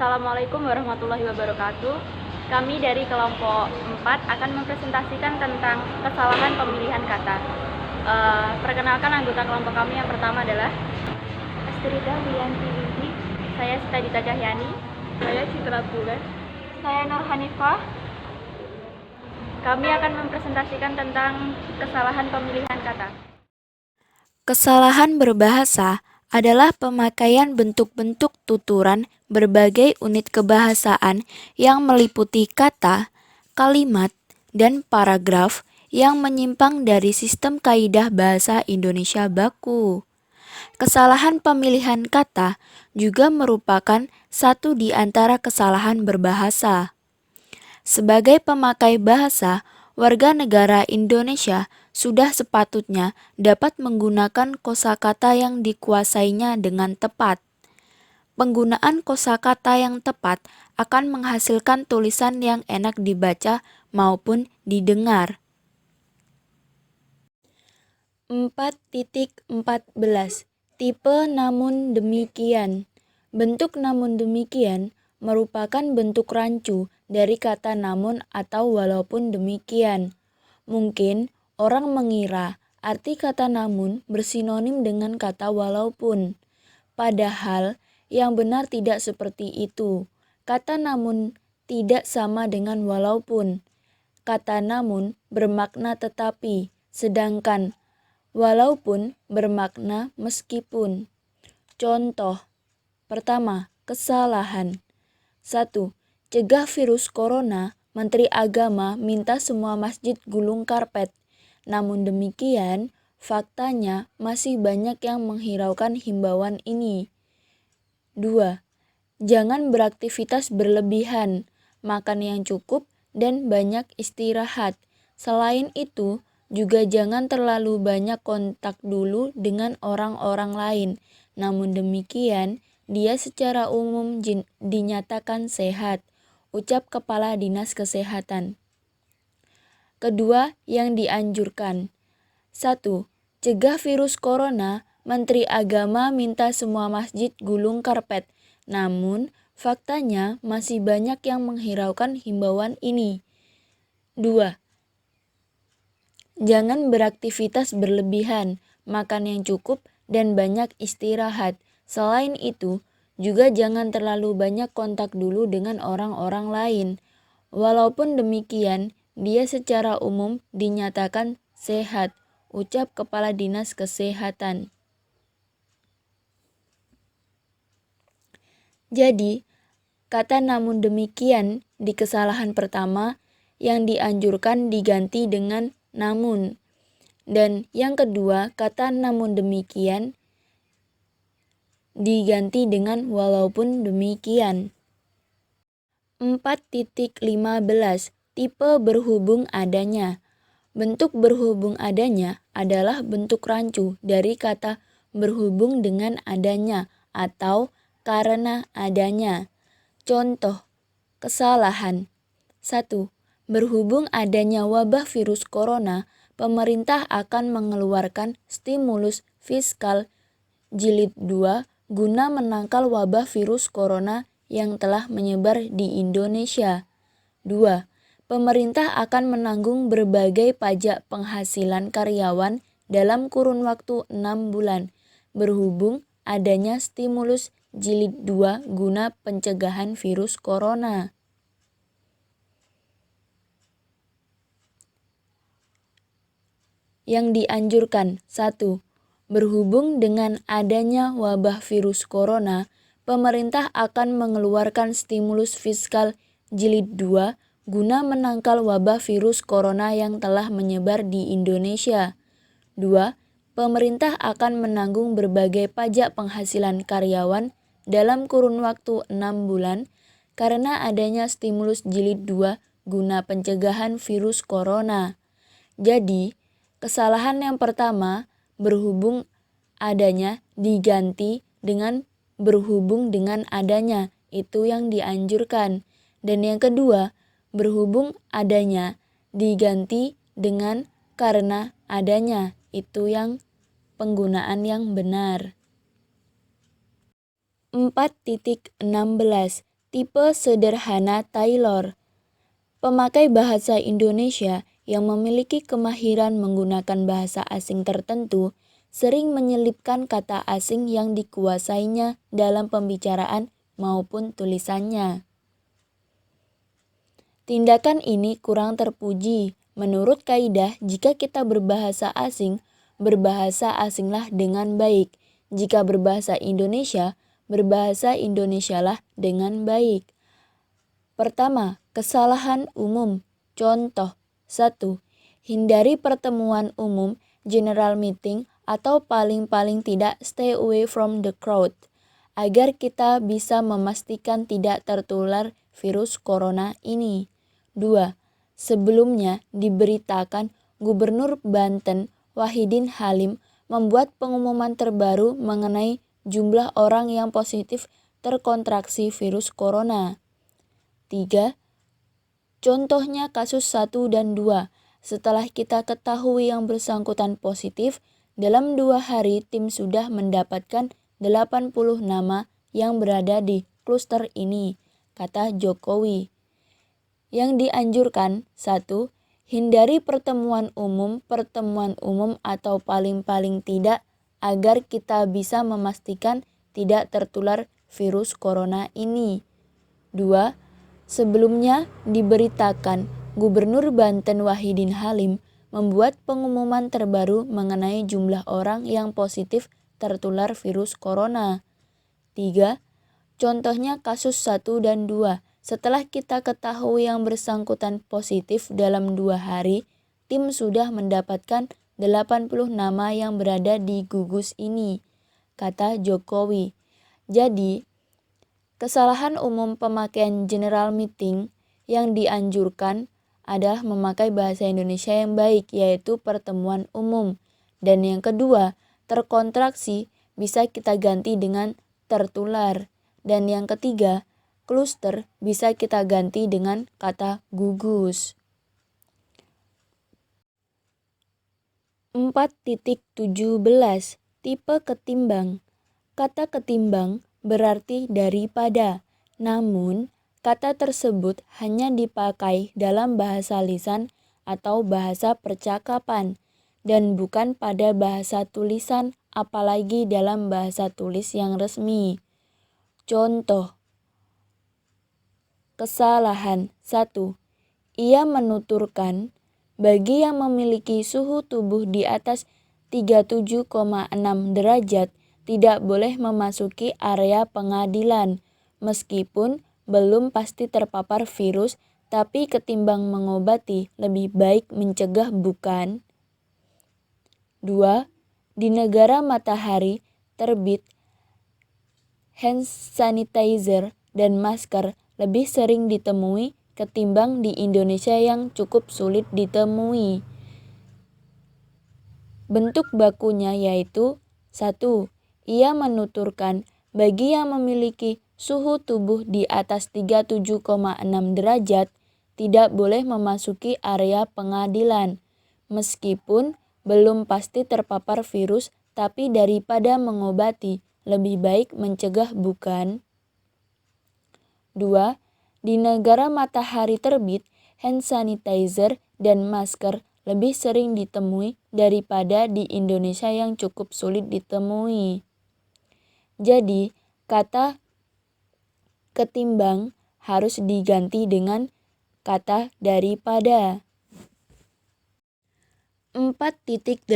Assalamualaikum warahmatullahi wabarakatuh. Kami dari kelompok 4 akan mempresentasikan tentang kesalahan pemilihan kata. Perkenalkan anggota kelompok kami yang pertama adalah Astrida Wiyanti Widi. Saya Sita Dita Cahyani. Saya Citra Bulan. Saya Nur Hanifah. Kami akan mempresentasikan tentang kesalahan pemilihan kata. Kesalahan berbahasa adalah pemakaian bentuk-bentuk tuturan berbagai unit kebahasaan yang meliputi kata, kalimat, dan paragraf yang menyimpang dari sistem kaidah bahasa Indonesia baku. Kesalahan pemilihan kata juga merupakan satu di antara kesalahan berbahasa. Sebagai pemakai bahasa, warga negara Indonesia sudah sepatutnya dapat menggunakan kosakata yang dikuasainya dengan tepat. Penggunaan kosakata yang tepat akan menghasilkan tulisan yang enak dibaca maupun didengar. 4.14 Tipe namun demikian. Bentuk namun demikian merupakan bentuk rancu dari kata namun atau walaupun demikian. Mungkin orang mengira arti kata namun bersinonim dengan kata walaupun. Padahal yang benar tidak seperti itu. Kata namun tidak sama dengan walaupun. Kata namun bermakna tetapi, sedangkan walaupun bermakna meskipun. Contoh pertama, kesalahan. 1. Cegah virus corona, Menteri Agama minta semua masjid gulung karpet. Namun demikian, faktanya masih banyak yang menghiraukan himbauan ini. 2. Jangan beraktivitas berlebihan, makan yang cukup dan banyak istirahat. Selain itu, juga jangan terlalu banyak kontak dulu dengan orang-orang lain. Namun demikian, dia secara umum dinyatakan sehat, ucap Kepala Dinas Kesehatan. Kedua yang dianjurkan. 1. Cegah virus corona, Menteri Agama minta semua masjid gulung karpet. Namun, faktanya masih banyak yang menghiraukan himbauan ini. 2. Jangan beraktivitas berlebihan, makan yang cukup, dan banyak istirahat. Selain itu, juga jangan terlalu banyak kontak dulu dengan orang-orang lain. Walaupun demikian, dia secara umum dinyatakan sehat, ucap Kepala Dinas Kesehatan. Jadi, kata namun demikian di kesalahan pertama yang dianjurkan diganti dengan namun. Dan yang kedua, kata namun demikian diganti dengan walaupun demikian. 4.15 Tipe berhubung adanya. Bentuk berhubung adanya adalah bentuk rancu dari kata berhubung dengan adanya atau karena adanya. Contoh kesalahan. 1. Berhubung adanya wabah virus corona, pemerintah akan mengeluarkan stimulus fiskal jilid 2 guna menangkal wabah virus corona yang telah menyebar di Indonesia. 2. Pemerintah akan menanggung berbagai pajak penghasilan karyawan dalam kurun waktu 6 bulan, berhubung adanya stimulus jilid 2 guna pencegahan virus corona. Yang dianjurkan. 1. Berhubung dengan adanya wabah virus corona, pemerintah akan mengeluarkan stimulus fiskal jilid 2 guna menangkal wabah virus corona yang telah menyebar di Indonesia. 2. Pemerintah akan menanggung berbagai pajak penghasilan karyawan dalam kurun waktu 6 bulan karena adanya stimulus jilid 2 guna pencegahan virus corona. Jadi, kesalahan yang pertama, berhubung adanya diganti dengan berhubung dengan adanya, itu yang dianjurkan. Dan yang kedua, berhubung adanya diganti dengan karena adanya, itu yang penggunaan yang benar. 4.16 Tipe sederhana Taylor. Pemakai bahasa Indonesia yang memiliki kemahiran menggunakan bahasa asing tertentu sering menyelipkan kata asing yang dikuasainya dalam pembicaraan maupun tulisannya. Tindakan ini kurang terpuji. Menurut kaidah, jika kita berbahasa asinglah dengan baik. Jika berbahasa Indonesia, berbahasa Indonesialah dengan baik. Pertama, kesalahan umum. Contoh, 1. Hindari pertemuan umum, general meeting, atau paling tidak stay away from the crowd, agar kita bisa memastikan tidak tertular virus corona ini. 2. Sebelumnya diberitakan Gubernur Banten Wahidin Halim membuat pengumuman terbaru mengenai jumlah orang yang positif terkontraksi virus corona. 3. Contohnya kasus 1 dan 2. Setelah kita ketahui yang bersangkutan positif, dalam 2 hari tim sudah mendapatkan 80 nama yang berada di kluster ini, kata Jokowi. Yang dianjurkan, 1. Hindari pertemuan umum atau paling tidak agar kita bisa memastikan tidak tertular virus corona ini. 2. Sebelumnya diberitakan Gubernur Banten Wahidin Halim membuat pengumuman terbaru mengenai jumlah orang yang positif tertular virus corona. 3. Contohnya kasus 1 dan 2. Setelah kita ketahui yang bersangkutan positif dalam 2 hari, tim sudah mendapatkan 80 nama yang berada di gugus ini, kata Jokowi. Jadi, kesalahan umum pemakaian general meeting yang dianjurkan adalah memakai bahasa Indonesia yang baik, yaitu pertemuan umum. Dan yang kedua, terkontraksi bisa kita ganti dengan tertular. Dan yang ketiga, kluster bisa kita ganti dengan kata gugus. 4.17 Tipe ketimbang. Kata ketimbang berarti daripada, namun kata tersebut hanya dipakai dalam bahasa lisan atau bahasa percakapan dan bukan pada bahasa tulisan, apalagi dalam bahasa tulis yang resmi. Contoh, kesalahan 1. Ia menuturkan, bagi yang memiliki suhu tubuh di atas 37,6 derajat tidak boleh memasuki area pengadilan, meskipun belum pasti terpapar virus, tapi ketimbang mengobati, lebih baik mencegah bukan? 2. Di negara matahari terbit, hand sanitizer dan masker lebih sering ditemui ketimbang di Indonesia yang cukup sulit ditemui. Bentuk bakunya yaitu 1. Ia menuturkan, bagi yang memiliki suhu tubuh di atas 37,6 derajat tidak boleh memasuki area pengadilan, meskipun belum pasti terpapar virus, tapi daripada mengobati, lebih baik mencegah bukan? 2. Di negara matahari terbit, hand sanitizer dan masker lebih sering ditemui daripada di Indonesia yang cukup sulit ditemui. Jadi, kata ketimbang harus diganti dengan kata daripada. 4.18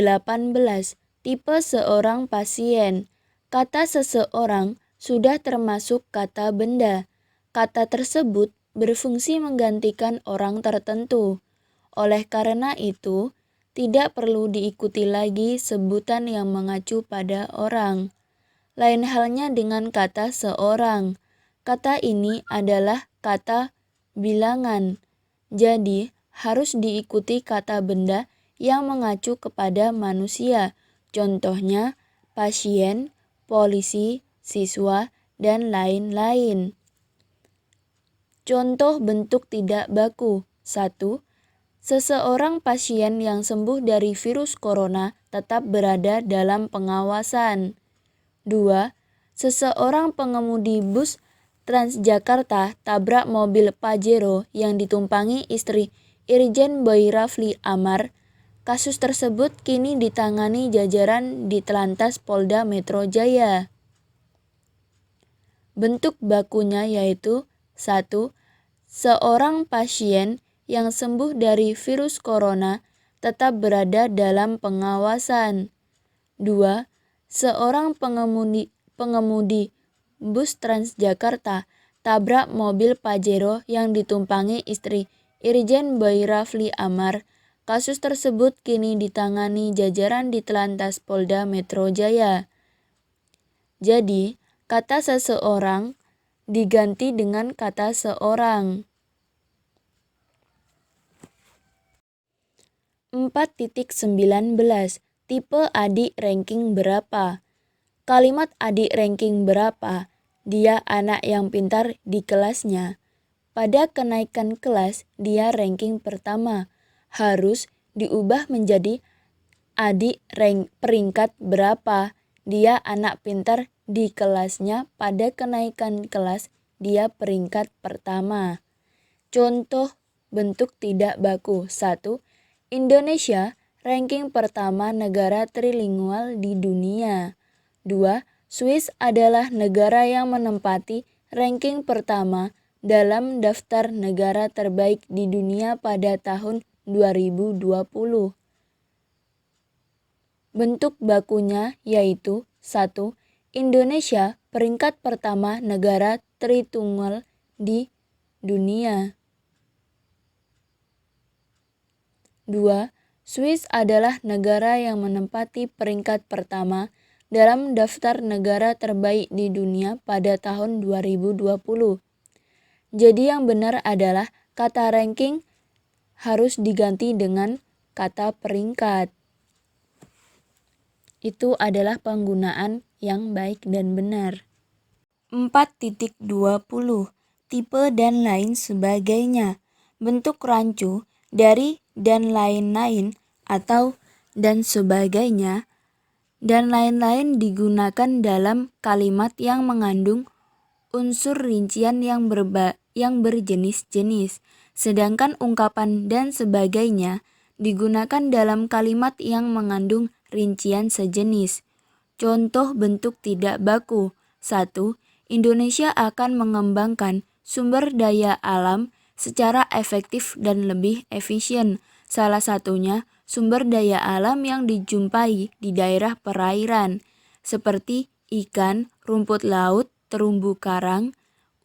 Tipe seorang pasien. Kata seseorang sudah termasuk kata benda. Kata tersebut berfungsi menggantikan orang tertentu. Oleh karena itu, tidak perlu diikuti lagi sebutan yang mengacu pada orang. Lain halnya dengan kata seorang. Kata ini adalah kata bilangan. Jadi, harus diikuti kata benda yang mengacu kepada manusia. Contohnya, pasien, polisi, siswa, dan lain-lain. Contoh bentuk tidak baku. 1. Seseorang pasien yang sembuh dari virus corona tetap berada dalam pengawasan. 2. Seseorang pengemudi bus Transjakarta tabrak mobil Pajero yang ditumpangi istri Irjen Boy Rafli Amar. Kasus tersebut kini ditangani jajaran Ditelantas Polda Metro Jaya. Bentuk bakunya yaitu 1. Seorang pasien yang sembuh dari virus corona tetap berada dalam pengawasan. 2. Seorang pengemudi bus Transjakarta tabrak mobil Pajero yang ditumpangi istri Irjen Boy Rafli Amar. Kasus tersebut kini ditangani jajaran Ditelantas Polda Metro Jaya. Jadi, kata seseorang diganti dengan kata seorang. 4.19 Tipe adik ranking berapa? Kalimat adik ranking berapa? Dia anak yang pintar di kelasnya. Pada kenaikan kelas, dia ranking pertama. Harus diubah menjadi adik peringkat berapa? Dia anak pintar di kelasnya. Pada kenaikan kelas, dia peringkat pertama. Contoh bentuk tidak baku. 1. Indonesia ranking pertama negara trilingual di dunia. 2. Swiss adalah negara yang menempati ranking pertama dalam daftar negara terbaik di dunia pada tahun 2020. Bentuk bakunya yaitu 1. Indonesia peringkat pertama negara tritunggal di dunia. 2. Swiss adalah negara yang menempati peringkat pertama dalam daftar negara terbaik di dunia pada tahun 2020. Jadi yang benar adalah kata ranking harus diganti dengan kata peringkat. Itu adalah penggunaan yang baik dan benar. 4.20 Tipe dan lain sebagainya. Bentuk rancu dari dan lain-lain atau dan sebagainya dan lain-lain digunakan dalam kalimat yang mengandung unsur rincian yang berjenis-jenis, sedangkan ungkapan dan sebagainya digunakan dalam kalimat yang mengandung rincian sejenis. Contoh bentuk tidak baku. 1. Indonesia akan mengembangkan sumber daya alam secara efektif dan lebih efisien. Salah satunya sumber daya alam yang dijumpai di daerah perairan, seperti ikan, rumput laut, terumbu karang,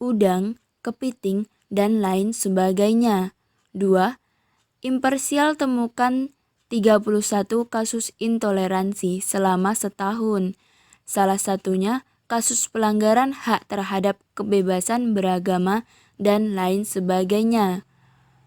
udang, kepiting, dan lain sebagainya. 2. Imparsial temukan 31 kasus intoleransi selama setahun. Salah satunya kasus pelanggaran hak terhadap kebebasan beragama dan lain sebagainya.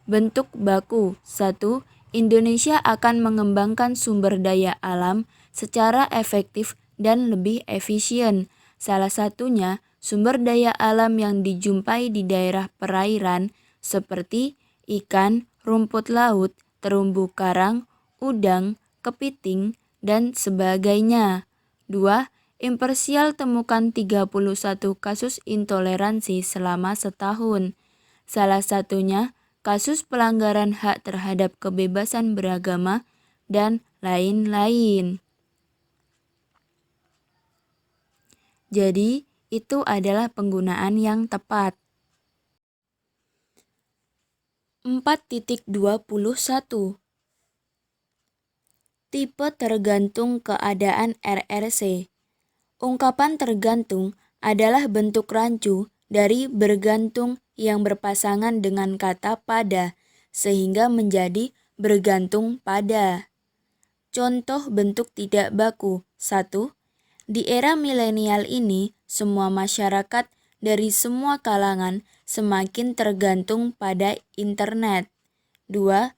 Bentuk baku. 1. Indonesia akan mengembangkan sumber daya alam secara efektif dan lebih efisien. Salah satunya sumber daya alam yang dijumpai di daerah perairan seperti ikan, rumput laut, terumbu karang, udang, kepiting, dan sebagainya. 2. Imparsial temukan 31 kasus intoleransi selama setahun. Salah satunya kasus pelanggaran hak terhadap kebebasan beragama dan lain-lain. Jadi, itu adalah penggunaan yang tepat. 4.21 Tipe tergantung keadaan RRC. Ungkapan tergantung adalah bentuk rancu dari bergantung yang berpasangan dengan kata pada, sehingga menjadi bergantung pada. Contoh bentuk tidak baku. 1. Di era milenial ini, semua masyarakat dari semua kalangan semakin tergantung pada internet. 2.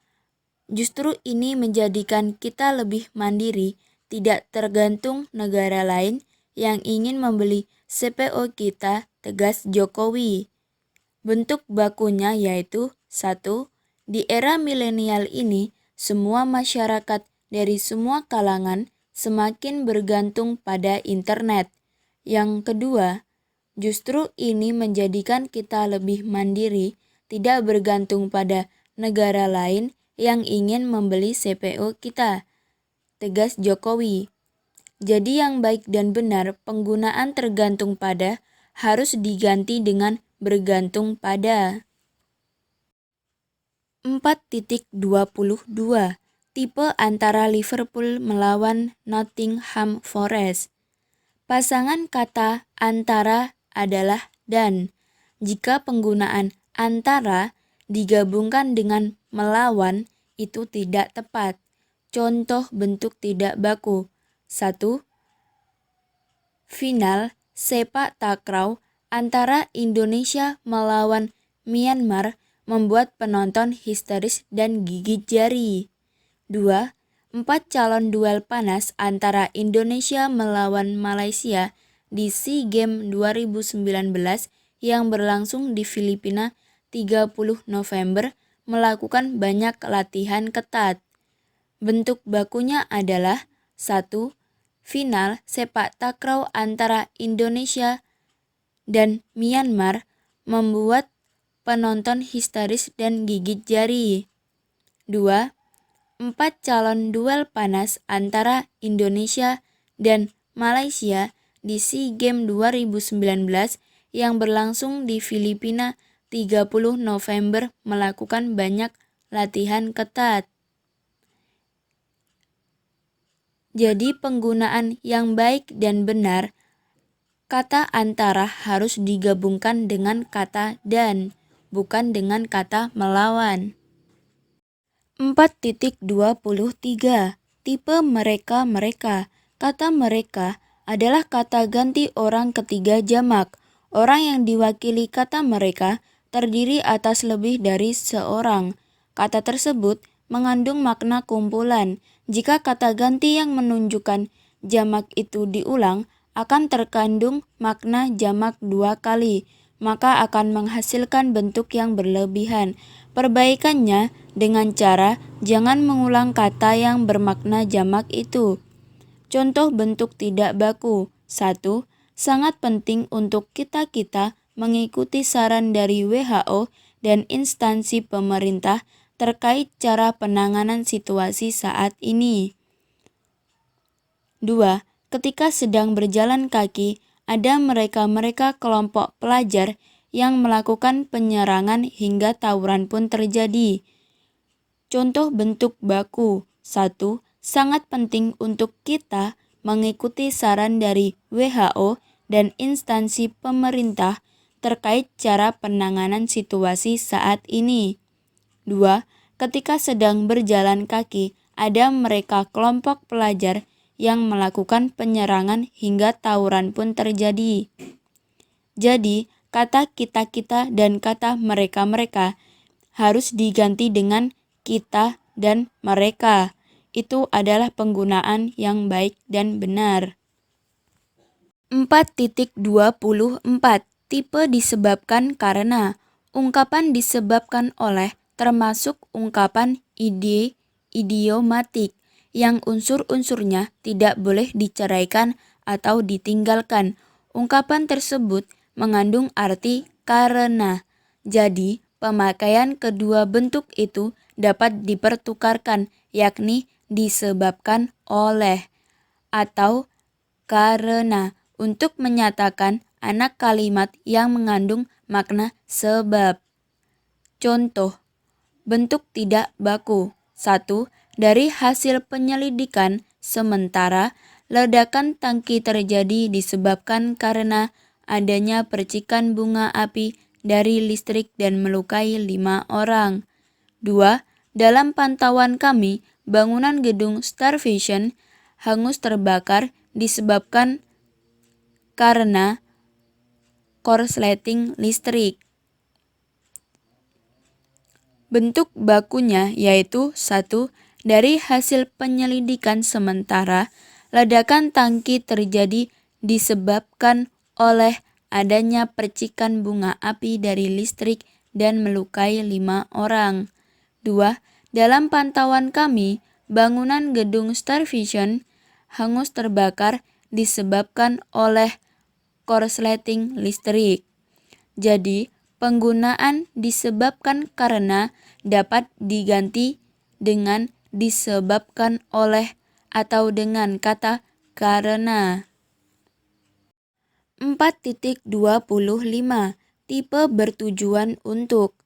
Justru ini menjadikan kita lebih mandiri, tidak tergantung negara lain yang ingin membeli CPO kita, tegas Jokowi. Bentuk bakunya yaitu 1. Di era milenial ini, semua masyarakat dari semua kalangan semakin bergantung pada internet. Yang kedua, Justru ini menjadikan kita lebih mandiri, tidak bergantung pada negara lain yang ingin membeli CPO kita, tegas Jokowi. Jadi yang baik dan benar penggunaan tergantung pada harus diganti dengan bergantung pada. 4.22 Tipe antara Liverpool melawan Nottingham Forest. Pasangan kata antara adalah dan. Jika penggunaan antara digabungkan dengan melawan itu tidak tepat. Contoh bentuk tidak baku. 1. Final sepak takraw antara Indonesia melawan Myanmar membuat penonton histeris dan gigit jari. 2. 4 calon duel panas antara Indonesia melawan Malaysia di SEA Games 2019 yang berlangsung di Filipina 30 November melakukan banyak latihan ketat. Bentuk bakunya adalah 1. Final sepak takraw antara Indonesia dan Myanmar membuat penonton histeris dan gigit jari. 2. 4 calon duel panas antara Indonesia dan Malaysia di SEA Games 2019 yang berlangsung di Filipina 30 November melakukan banyak latihan ketat. Jadi penggunaan yang baik dan benar, kata antara harus digabungkan dengan kata dan, bukan dengan kata melawan. 4.23 Tipe mereka-mereka. Kata mereka adalah kata ganti orang ketiga jamak. Orang yang diwakili kata mereka terdiri atas lebih dari seorang. Kata tersebut mengandung makna kumpulan. Jika kata ganti yang menunjukkan jamak itu diulang, akan terkandung makna jamak 2 kali, maka akan menghasilkan bentuk yang berlebihan. Perbaikannya dengan cara jangan mengulang kata yang bermakna jamak itu. Contoh bentuk tidak baku. 1. Sangat penting untuk kita-kita mengikuti saran dari WHO dan instansi pemerintah terkait cara penanganan situasi saat ini. 2. Ketika sedang berjalan kaki, ada mereka-mereka kelompok pelajar yang melakukan penyerangan hingga tawuran pun terjadi. Contoh bentuk baku. 1. Sangat penting untuk kita mengikuti saran dari WHO dan instansi pemerintah terkait cara penanganan situasi saat ini. 2. Ketika sedang berjalan kaki, ada mereka kelompok pelajar yang melakukan penyerangan hingga tawuran pun terjadi. Jadi, kata kita-kita dan kata mereka-mereka harus diganti dengan kita dan mereka. Itu adalah penggunaan yang baik dan benar. 4.24 Tipe disebabkan karena. Ungkapan disebabkan oleh termasuk ungkapan idiomatik yang unsur-unsurnya tidak boleh diceraikan atau ditinggalkan. Ungkapan tersebut mengandung arti karena. Jadi, pemakaian kedua bentuk itu dapat dipertukarkan, yakni disebabkan oleh atau karena untuk menyatakan anak kalimat yang mengandung makna sebab. Contoh, bentuk tidak baku. 1. Dari hasil penyelidikan sementara, ledakan tangki terjadi disebabkan karena adanya percikan bunga api dari listrik dan melukai 5 orang. 2. Dalam pantauan kami, bangunan gedung Star Vision hangus terbakar disebabkan karena korsleting listrik. Bentuk bakunya yaitu 1. Dari hasil penyelidikan sementara, ledakan tangki terjadi disebabkan oleh adanya percikan bunga api dari listrik dan melukai 5 orang. 2. Dalam pantauan kami, bangunan gedung Star Vision hangus terbakar disebabkan oleh korsleting listrik. Jadi, penggunaan disebabkan karena dapat diganti dengan disebabkan oleh atau dengan kata karena. 4.25 Tipe bertujuan untuk.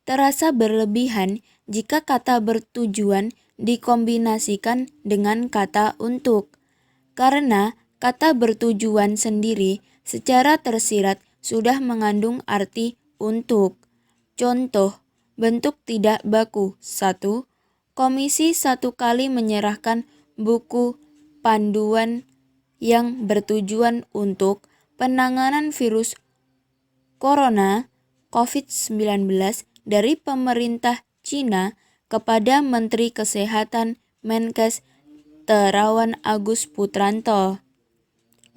Terasa berlebihan jika kata bertujuan dikombinasikan dengan kata untuk. Karena kata bertujuan sendiri secara tersirat sudah mengandung arti untuk. Contoh, bentuk tidak baku. 1. Komisi 1 kali menyerahkan buku panduan yang bertujuan untuk penanganan virus corona COVID-19 dari pemerintah Cina kepada Menteri Kesehatan Menkes Terawan Agus Putranto.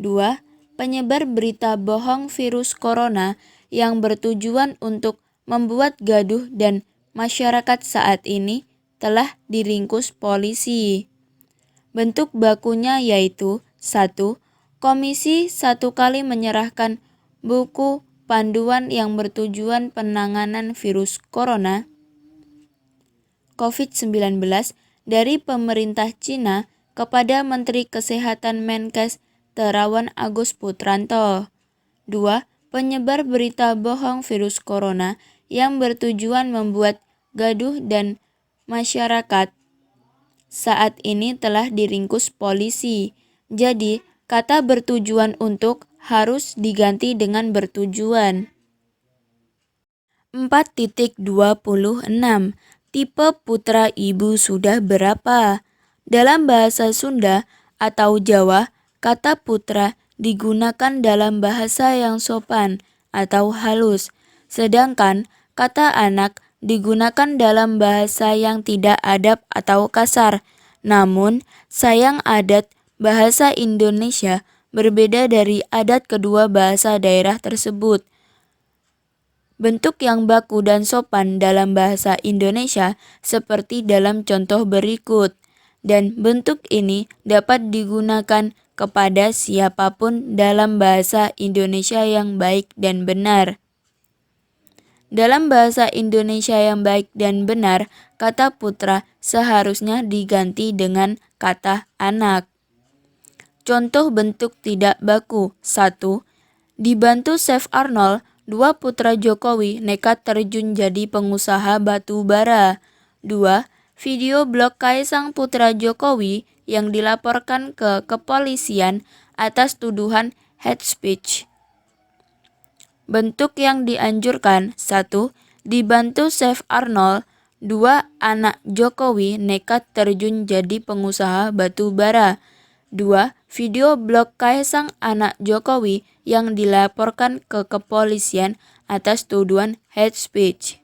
2. Penyebar berita bohong virus corona yang bertujuan untuk membuat gaduh dan masyarakat saat ini telah diringkus polisi. Bentuk bakunya yaitu 1. Komisi 1 kali menyerahkan buku panduan yang bertujuan penanganan virus corona COVID-19 dari pemerintah Cina kepada Menteri Kesehatan Menkes Terawan Agus Putranto. 2. Penyebar berita bohong virus corona yang bertujuan membuat gaduh dan masyarakat saat ini telah diringkus polisi. Jadi, kata bertujuan untuk harus diganti dengan bertujuan. 4.26 Tipe putra ibu sudah berapa? Dalam bahasa Sunda atau Jawa, kata putra digunakan dalam bahasa yang sopan atau halus, sedangkan kata anak digunakan dalam bahasa yang tidak adab atau kasar. Namun, sayang adat bahasa Indonesia berbeda dari adat kedua bahasa daerah tersebut. Bentuk yang baku dan sopan dalam bahasa Indonesia seperti dalam contoh berikut, dan bentuk ini dapat digunakan kepada siapapun dalam bahasa Indonesia yang baik dan benar. Dalam bahasa Indonesia yang baik dan benar, kata putra seharusnya diganti dengan kata anak. Contoh bentuk tidak baku. 1. Dibantu Chef Arnold, 2 putra Jokowi nekat terjun jadi pengusaha batu bara. 2. Video blog Kaisang putra Jokowi yang dilaporkan ke kepolisian atas tuduhan hate speech. Bentuk yang dianjurkan. 1. Dibantu Chef Arnold, 2. Anak Jokowi nekat terjun jadi pengusaha batu bara. 2. Video blog Kaisang anak Jokowi yang dilaporkan ke kepolisian atas tuduhan hate speech.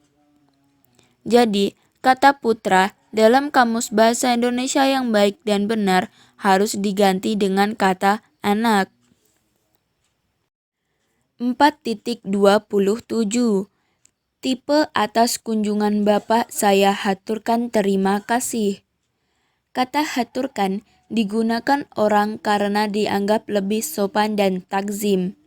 Jadi, kata putra dalam Kamus Bahasa Indonesia yang baik dan benar harus diganti dengan kata anak. 4.27 Tipe atas kunjungan Bapak saya haturkan terima kasih. Kata haturkan digunakan orang karena dianggap lebih sopan dan takzim.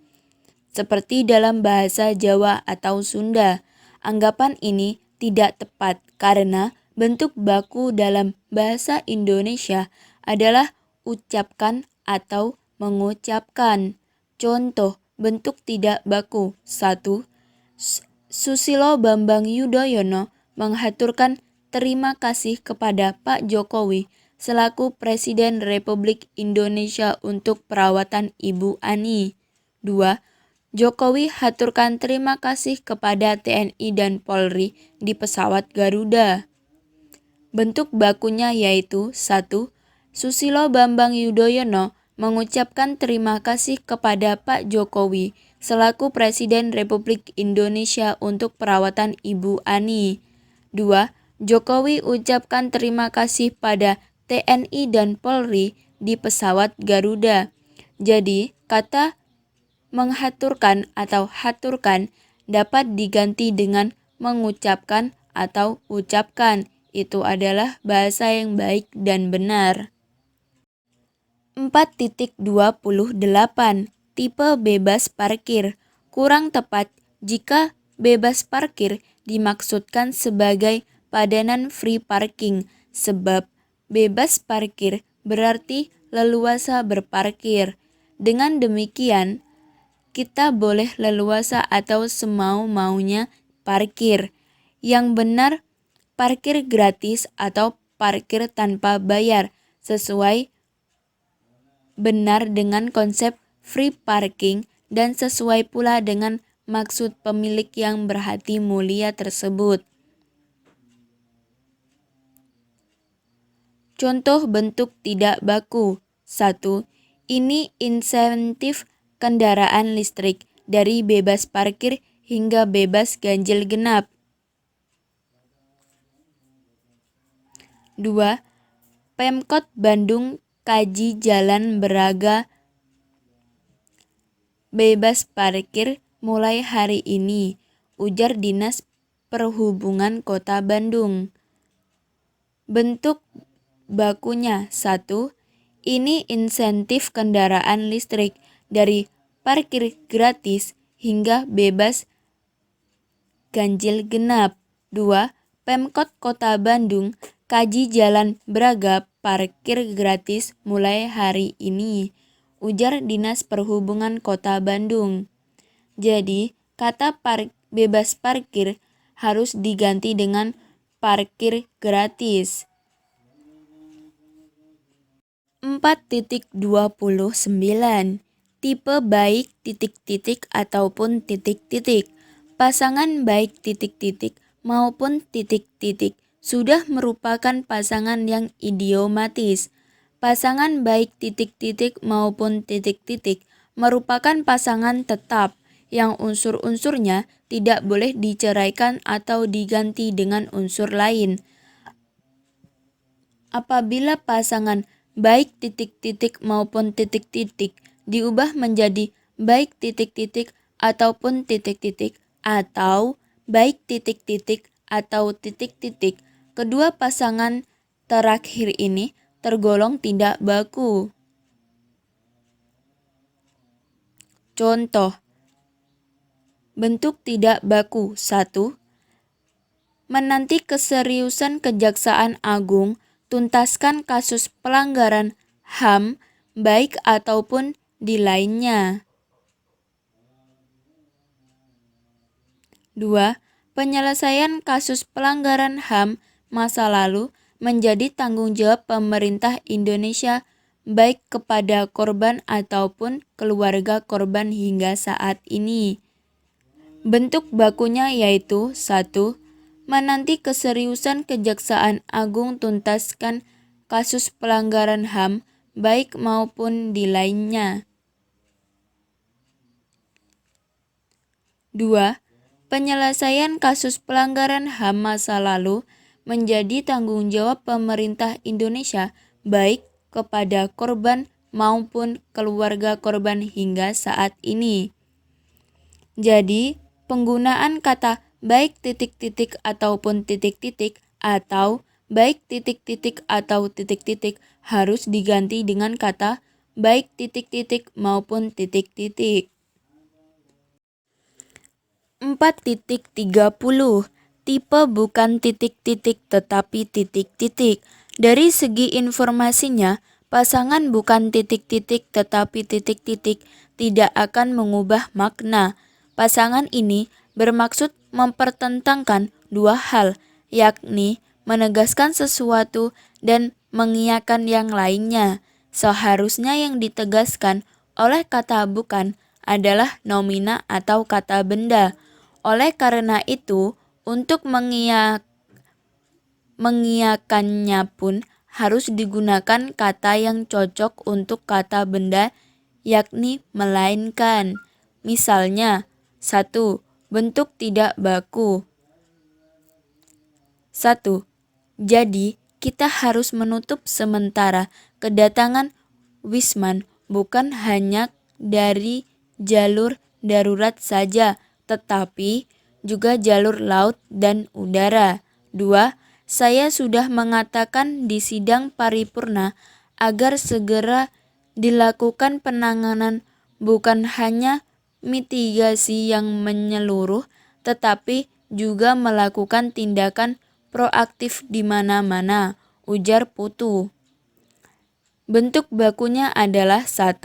Seperti dalam bahasa Jawa atau Sunda, anggapan ini tidak tepat karena bentuk baku dalam bahasa Indonesia adalah ucapkan atau mengucapkan. Contoh bentuk tidak baku. 1. Susilo Bambang Yudhoyono menghaturkan terima kasih kepada Pak Jokowi selaku Presiden Republik Indonesia untuk perawatan Ibu Ani. 2. Jokowi haturkan terima kasih kepada TNI dan Polri di pesawat Garuda. Bentuk bakunya yaitu 1. Susilo Bambang Yudhoyono mengucapkan terima kasih kepada Pak Jokowi selaku Presiden Republik Indonesia untuk perawatan Ibu Ani. 2. Jokowi ucapkan terima kasih pada TNI dan Polri di pesawat Garuda. Jadi, kata menghaturkan atau haturkan dapat diganti dengan mengucapkan atau ucapkan. Itu adalah bahasa yang baik dan benar. 4.28 tipe bebas parkir. Kurang tepat jika bebas parkir dimaksudkan sebagai padanan free parking, sebab bebas parkir berarti leluasa berparkir. Dengan demikian, kita boleh leluasa atau semau-maunya parkir. Yang benar, parkir gratis atau parkir tanpa bayar, sesuai benar dengan konsep free parking dan sesuai pula dengan maksud pemilik yang berhati mulia tersebut. Contoh bentuk tidak baku. 1. Ini insentif kendaraan listrik dari bebas parkir hingga bebas ganjil genap. 2. Pemkot Bandung kaji jalan Braga bebas parkir mulai hari ini, ujar Dinas Perhubungan Kota Bandung. Bentuk bakunya 1. Ini insentif kendaraan listrik dari parkir gratis hingga bebas ganjil genap. 2. Pemkot Kota Bandung kaji jalan Braga parkir gratis mulai hari ini, ujar Dinas Perhubungan Kota Bandung. Jadi, kata bebas parkir harus diganti dengan parkir gratis. 4.29 Tipe baik titik-titik ataupun titik-titik. Pasangan baik titik-titik maupun titik-titik sudah merupakan pasangan yang idiomatis. Pasangan baik titik-titik maupun titik-titik merupakan pasangan tetap yang unsur-unsurnya tidak boleh diceraikan atau diganti dengan unsur lain. Apabila pasangan baik titik-titik maupun titik-titik diubah menjadi baik titik-titik ataupun titik-titik atau baik titik-titik atau titik-titik, kedua pasangan terakhir ini tergolong tidak baku. Contoh bentuk tidak baku. 1. Menanti keseriusan Kejaksaan Agung tuntaskan kasus pelanggaran HAM baik ataupun di lainnya. 2. Penyelesaian kasus pelanggaran HAM masa lalu menjadi tanggung jawab pemerintah Indonesia baik kepada korban ataupun keluarga korban hingga saat ini. Bentuk bakunya yaitu 1. Menanti keseriusan Kejaksaan Agung tuntaskan kasus pelanggaran HAM baik maupun di lainnya. 2. Penyelesaian kasus pelanggaran HAM masa lalu menjadi tanggung jawab pemerintah Indonesia baik kepada korban maupun keluarga korban hingga saat ini. Jadi, penggunaan kata baik titik-titik ataupun titik-titik atau baik titik-titik atau titik-titik harus diganti dengan kata baik titik-titik maupun titik-titik. 4.30 Tipe bukan titik-titik tetapi titik-titik. Dari segi informasinya, pasangan bukan titik-titik tetapi titik-titik tidak akan mengubah makna. Pasangan ini bermaksud mempertentangkan dua hal, yakni menegaskan sesuatu dan mengiyakan yang lainnya. Seharusnya yang ditegaskan oleh kata bukan adalah nomina atau kata benda. Oleh karena itu, untuk mengiyakannya pun harus digunakan kata yang cocok untuk kata benda, yakni melainkan. Misalnya, 1. Bentuk tidak baku. 1. Jadi, kita harus menutup sementara kedatangan Wisman bukan hanya dari jalur darurat saja, tetapi juga jalur laut dan udara. 2. Saya sudah mengatakan di sidang paripurna agar segera dilakukan penanganan bukan hanya mitigasi yang menyeluruh, tetapi juga melakukan tindakan proaktif di mana-mana, ujar Putu. Bentuk bakunya adalah 1.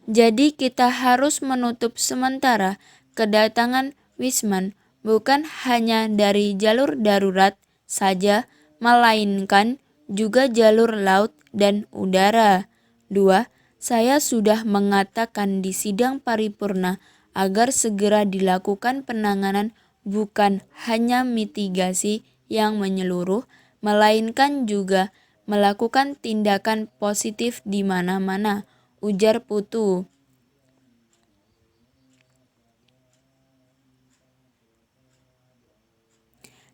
Jadi kita harus menutup sementara kedatangan Wisman bukan hanya dari jalur darurat saja, melainkan juga jalur laut dan udara. 2. Saya sudah mengatakan di sidang paripurna agar segera dilakukan penanganan bukan hanya mitigasi yang menyeluruh, melainkan juga melakukan tindakan positif di mana-mana, ujar Putu.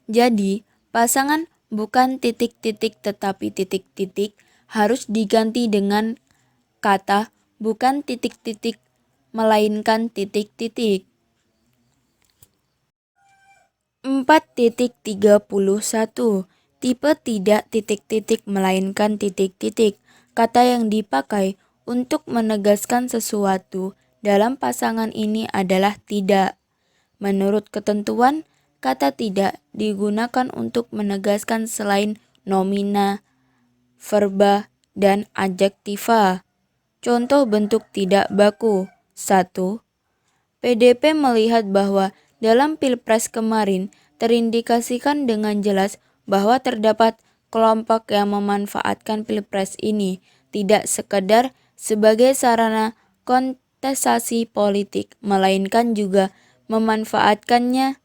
Jadi, pasangan bukan titik-titik tetapi titik-titik harus diganti dengan kata bukan titik-titik melainkan titik-titik. 4.31 Tipe tidak titik-titik melainkan titik-titik. Kata yang dipakai untuk menegaskan sesuatu dalam pasangan ini adalah tidak. Menurut ketentuan, kata tidak digunakan untuk menegaskan selain nomina, verba, dan adjektiva. Contoh bentuk tidak baku. 1. PDP melihat bahwa dalam Pilpres kemarin terindikasikan dengan jelas bahwa terdapat kelompok yang memanfaatkan Pilpres ini tidak sekedar sebagai sarana kontestasi politik, melainkan juga memanfaatkannya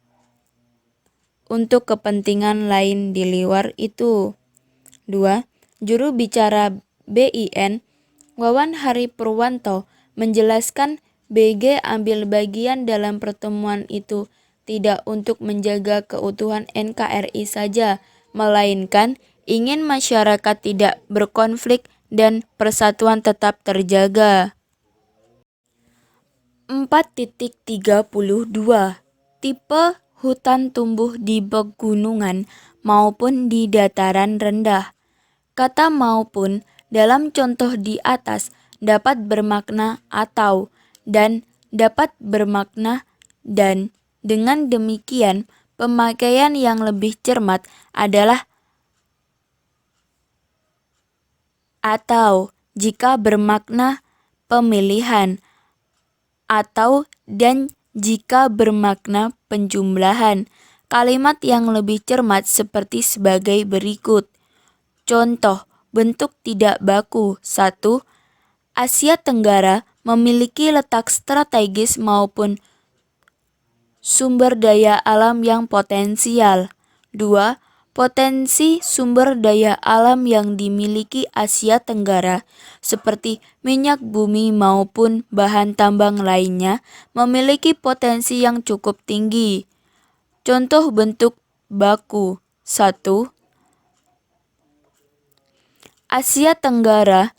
untuk kepentingan lain di luar itu. 2. Juru bicara BIN, Wawan Hari Purwanto, menjelaskan BG ambil bagian dalam pertemuan itu tidak untuk menjaga keutuhan NKRI saja, melainkan ingin masyarakat tidak berkonflik dan persatuan tetap terjaga. 4.32 Tipe hutan tumbuh di pegunungan maupun di dataran rendah. Kata maupun dalam contoh di atas dapat bermakna atau dan dapat bermakna dan. Dengan demikian, pemakaian yang lebih cermat adalah atau jika bermakna pemilihan, atau dan jika bermakna penjumlahan. Kalimat yang lebih cermat seperti sebagai berikut. Contoh bentuk tidak baku. 1. Asia Tenggara memiliki letak strategis maupun sumber daya alam yang potensial. 2. Potensi sumber daya alam yang dimiliki Asia Tenggara seperti minyak bumi maupun bahan tambang lainnya memiliki potensi yang cukup tinggi. Contoh bentuk baku. 1. Asia Tenggara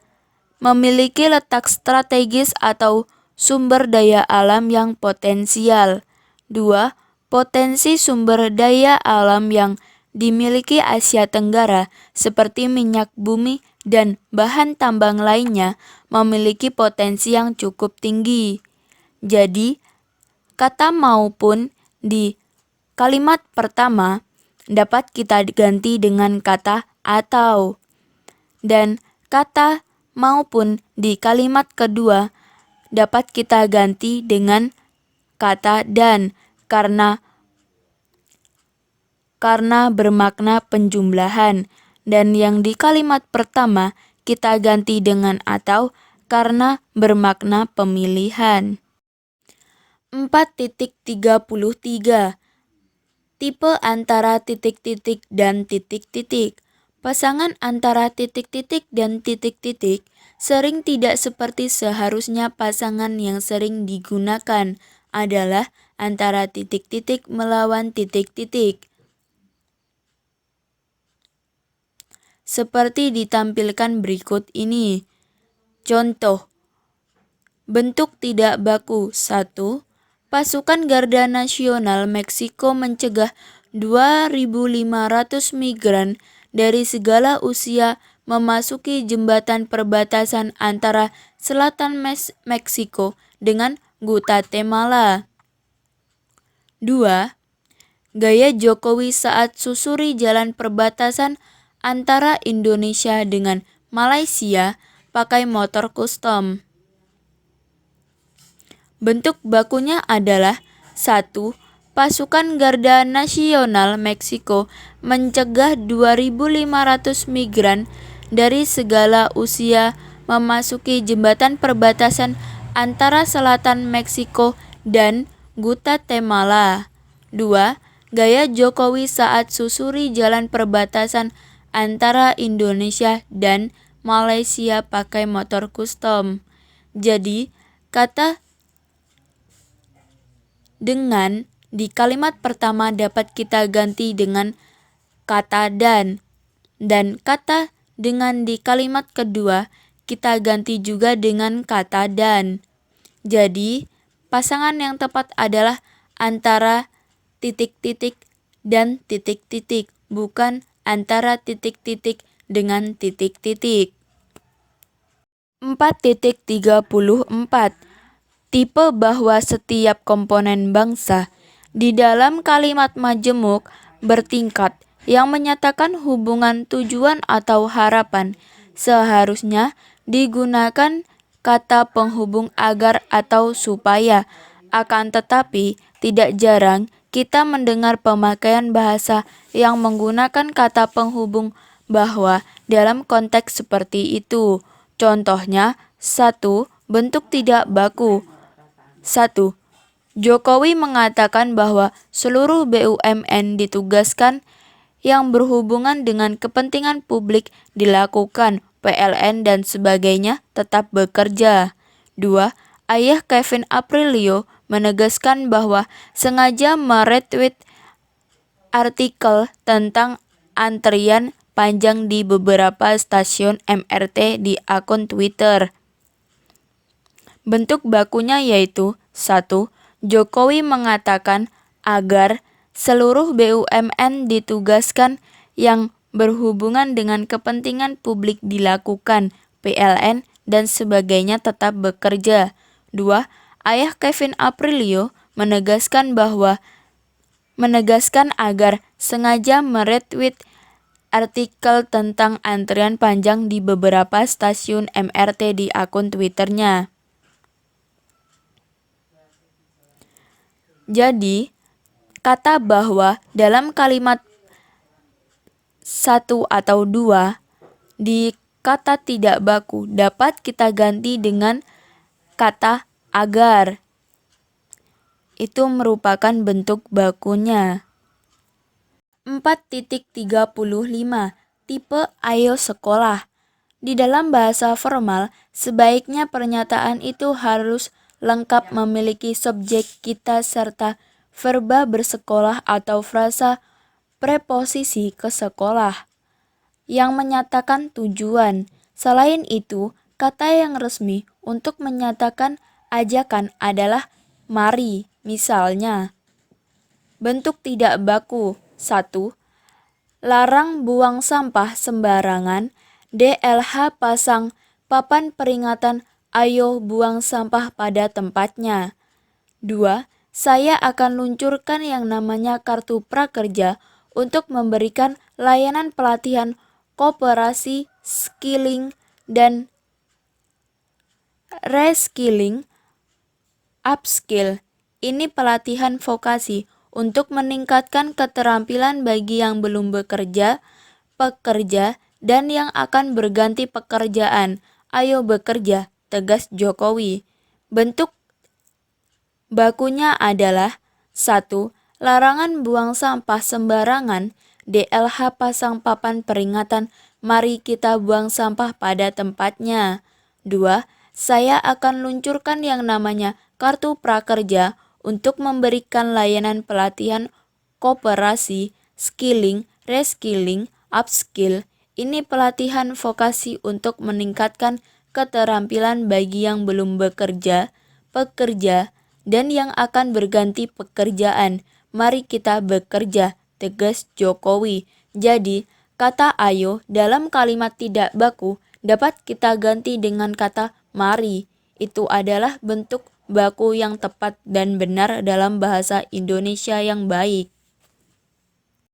memiliki letak strategis atau sumber daya alam yang potensial. 2. Potensi sumber daya alam yang dimiliki Asia Tenggara seperti minyak bumi dan bahan tambang lainnya memiliki potensi yang cukup tinggi. Jadi, kata maupun di kalimat pertama dapat kita ganti dengan kata atau. Dan kata maupun di kalimat kedua dapat kita ganti dengan kata dan karena bermakna penjumlahan, dan yang di kalimat pertama kita ganti dengan atau karena bermakna pemilihan. 4.33 Tipe antara titik-titik dan titik-titik. Pasangan antara titik-titik dan titik-titik sering tidak seperti seharusnya. Pasangan yang sering digunakan adalah antara titik-titik melawan titik-titik. Seperti ditampilkan berikut ini. Contoh bentuk tidak baku. 1. Pasukan Garda Nasional Meksiko mencegah 2.500 migran dari segala usia memasuki jembatan perbatasan antara selatan Meksiko dengan Guatemala. 2. Gaya Jokowi saat susuri jalan perbatasan antara Indonesia dengan Malaysia pakai motor custom. Bentuk bakunya adalah 1. Pasukan Garda Nasional Meksiko mencegah 2.500 migran dari segala usia memasuki jembatan perbatasan antara selatan Meksiko dan Guatemala. 2. Gaya Jokowi saat susuri jalan perbatasan antara Indonesia dan Malaysia pakai motor custom. Jadi, kata dengan di kalimat pertama dapat kita ganti dengan kata dan kata dengan di kalimat kedua kita ganti juga dengan kata dan. Jadi, pasangan yang tepat adalah antara titik-titik dan titik-titik, bukan antara titik-titik dengan titik-titik. 4.34 Tipe bahwa setiap komponen bangsa di dalam kalimat majemuk bertingkat yang menyatakan hubungan tujuan atau harapan seharusnya digunakan kata penghubung agar atau supaya. Akan tetapi, tidak jarang kita mendengar pemakaian bahasa yang menggunakan kata penghubung bahwa dalam konteks seperti itu. Contohnya, 1. Bentuk tidak baku. 1. Jokowi mengatakan bahwa seluruh BUMN ditugaskan yang berhubungan dengan kepentingan publik dilakukan, PLN dan sebagainya tetap bekerja. 2. Ayah Kevin Aprilio menegaskan bahwa sengaja meretweet artikel tentang antrian panjang di beberapa stasiun MRT di akun Twitter. Bentuk bakunya yaitu 1. Jokowi mengatakan agar seluruh BUMN ditugaskan yang berhubungan dengan kepentingan publik dilakukan, PLN dan sebagainya tetap bekerja. 2. Ayah Kevin Aprilio menegaskan agar sengaja meretweet artikel tentang antrian panjang di beberapa stasiun MRT di akun Twitternya. Jadi, kata bahwa dalam kalimat 1 atau 2 di kata tidak baku dapat kita ganti dengan kata agar. Itu merupakan bentuk bakunya. 4.35 Tipe ayo sekolah. Di dalam bahasa formal, sebaiknya pernyataan itu harus lengkap memiliki subjek kita serta verba bersekolah atau frasa preposisi ke sekolah yang menyatakan tujuan. Selain itu, kata yang resmi untuk menyatakan ajakan adalah mari. Misalnya, bentuk tidak baku. 1. Larang buang sampah sembarangan. DLH pasang papan peringatan ayo buang sampah pada tempatnya. 2. Saya akan luncurkan yang namanya kartu prakerja untuk memberikan layanan pelatihan koperasi, skilling, dan reskilling, upskill. Ini pelatihan vokasi untuk meningkatkan keterampilan bagi yang belum bekerja, pekerja, dan yang akan berganti pekerjaan. Ayo bekerja, tegas Jokowi. Bentuk bakunya adalah 1. Larangan buang sampah sembarangan. DLH pasang papan peringatan mari kita buang sampah pada tempatnya. 2. Saya akan luncurkan yang namanya kartu prakerja untuk memberikan layanan pelatihan koperasi, skilling, reskilling, upskill. Ini pelatihan vokasi untuk meningkatkan keterampilan bagi yang belum bekerja, pekerja, dan yang akan berganti pekerjaan. Mari kita bekerja, tegas Jokowi. Jadi, kata ayo dalam kalimat tidak baku dapat kita ganti dengan kata mari. Itu adalah bentuk baku yang tepat dan benar dalam bahasa Indonesia yang baik.